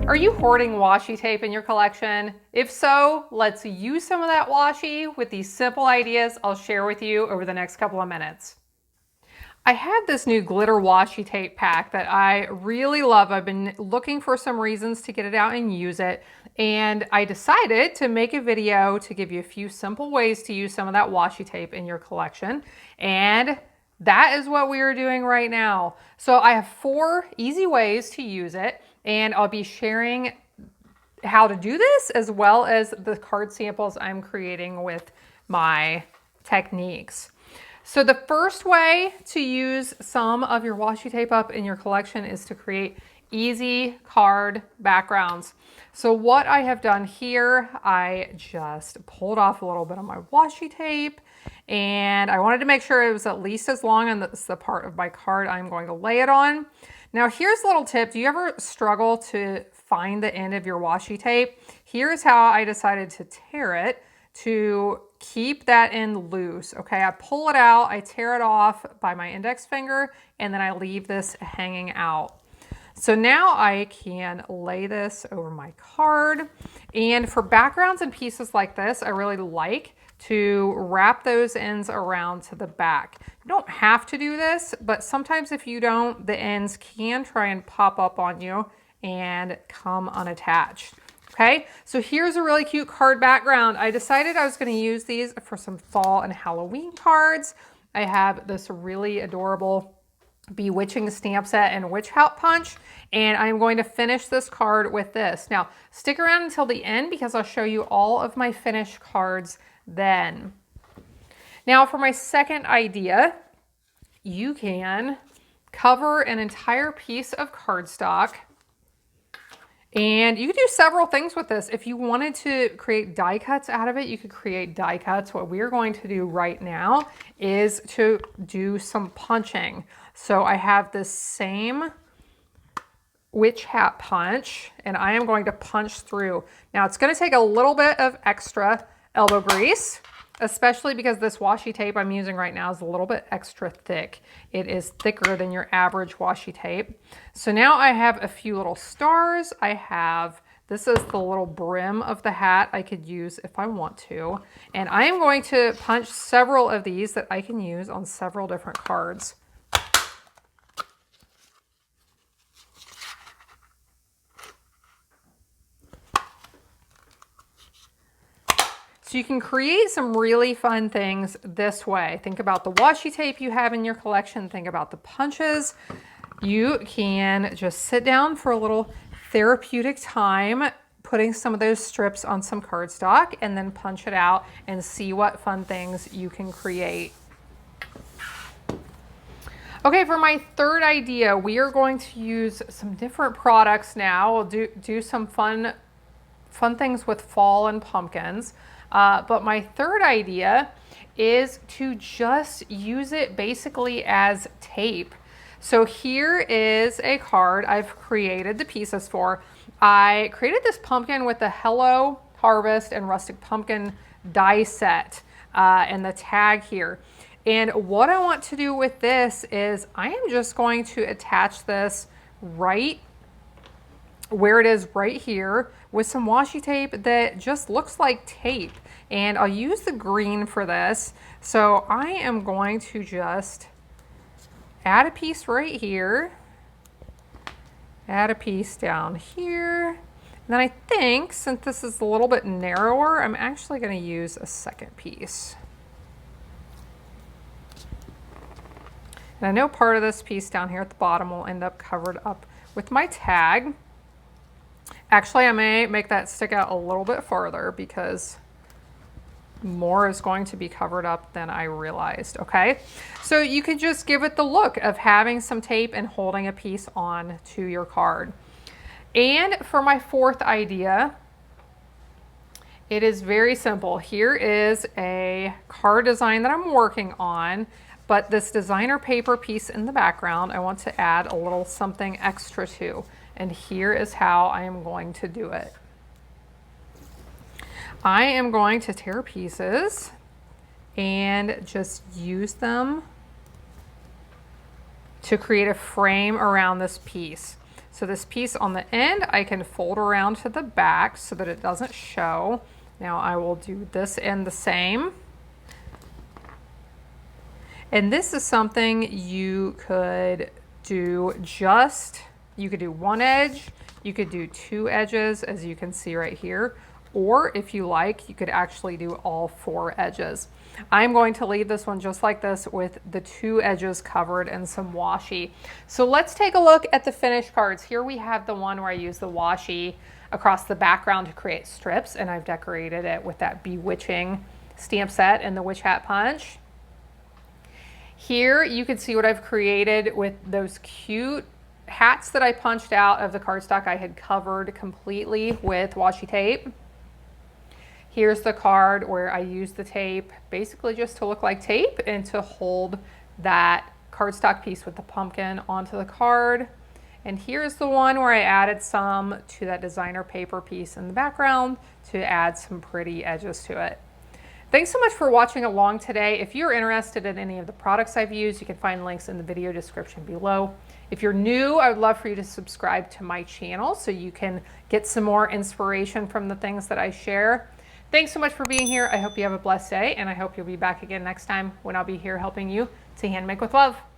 Are you hoarding washi tape in your collection? If so, let's use some of that washi with these simple ideas I'll share with you over the next couple of minutes. I have this new glitter washi tape pack that I really love. I've been looking for some reasons to get it out and use it, and I decided to make a video to give you a few simple ways to use some of that washi tape in your collection, and that is what we are doing right now. So I have 4 easy ways to use it, and I'll be sharing how to do this as well as the card samples I'm creating with my techniques. So the first way to use some of your washi tape up in your collection is to create easy card backgrounds. So what I have done here, I just pulled off a little bit of my washi tape, and I wanted to make sure it was at least as long, and that's the part of my card I'm going to lay it on. Now here's a little tip. Do you ever struggle to find the end of your washi tape? Here's how I decided to tear it to keep that end loose. Okay, I pull it out, I tear it off by my index finger, and then I leave this hanging out. So now I can lay this over my card. And for backgrounds and pieces like this, I really like to wrap those ends around to the back. You don't have to do this, but sometimes if you don't, the ends can try and pop up on you and come unattached. Okay, so here's a really cute card background. I decided I was going to use these for some fall and Halloween cards. I have this really adorable Bewitching stamp set and Witch Hat punch, and I'm going to finish this card with this. Now, stick around until the end because I'll show you all of my finished cards then. Now, for my second idea, you can cover an entire piece of cardstock. And you could do several things with this. If you wanted to create die cuts out of it, you could create die cuts. What we're going to do right now is to do some punching. So I have this same Witch Hat punch, and I am going to punch through. Now it's going to take a little bit of extra elbow grease, especially because this washi tape I'm using right now is a little bit extra thick. It is thicker than your average washi tape. So now I have a few little stars. This is the little brim of the hat I could use if I want to. And I am going to punch several of these that I can use on several different cards. So you can create some really fun things this way. Think about the washi tape you have in your collection. Think about the punches. You can just sit down for a little therapeutic time, putting some of those strips on some cardstock, and then punch it out and see what fun things you can create. Okay, for my third idea, we are going to use some different products now. We'll do some fun things with fall and pumpkins. But my third idea is to just use it basically as tape. So here is a card I've created the pieces for. I created this pumpkin with the Hello, Harvest, and Rustic Pumpkin die set and the tag here. And what I want to do with this is I am just going to attach this right where it is right here with some washi tape that just looks like tape. And I'll use the green for this. So I am going to just add a piece right here, add a piece down here. And then I think since this is a little bit narrower, I'm actually going to use a second piece. And I know part of this piece down here at the bottom will end up covered up with my tag. Actually, I may make that stick out a little bit farther because more is going to be covered up than I realized, okay? So you can just give it the look of having some tape and holding a piece on to your card. And for my fourth idea, it is very simple. Here is a card design that I'm working on, but this designer paper piece in the background, I want to add a little something extra to. And here is how I am going to do it. I am going to tear pieces and just use them to create a frame around this piece. So this piece on the end, I can fold around to the back so that it doesn't show. Now I will do this end the same. And this is something you could do you could do one edge, you could do two edges, as you can see right here, or if you like, you could actually do all four edges. I'm going to leave this one just like this with the two edges covered in some washi. So let's take a look at the finished cards. Here we have the one where I use the washi across the background to create strips, and I've decorated it with that bewitching stamp set and the witch hat punch. Here you can see what I've created with those cute hats that I punched out of the cardstock I had covered completely with washi tape. Here's the card where I used the tape basically just to look like tape and to hold that cardstock piece with the pumpkin onto the card. And here's the one where I added some to that designer paper piece in the background to add some pretty edges to it. Thanks so much for watching along today. If you're interested in any of the products I've used, you can find links in the video description below. If you're new, I would love for you to subscribe to my channel so you can get some more inspiration from the things that I share. Thanks so much for being here. I hope you have a blessed day, and I hope you'll be back again next time when I'll be here helping you to hand make with love.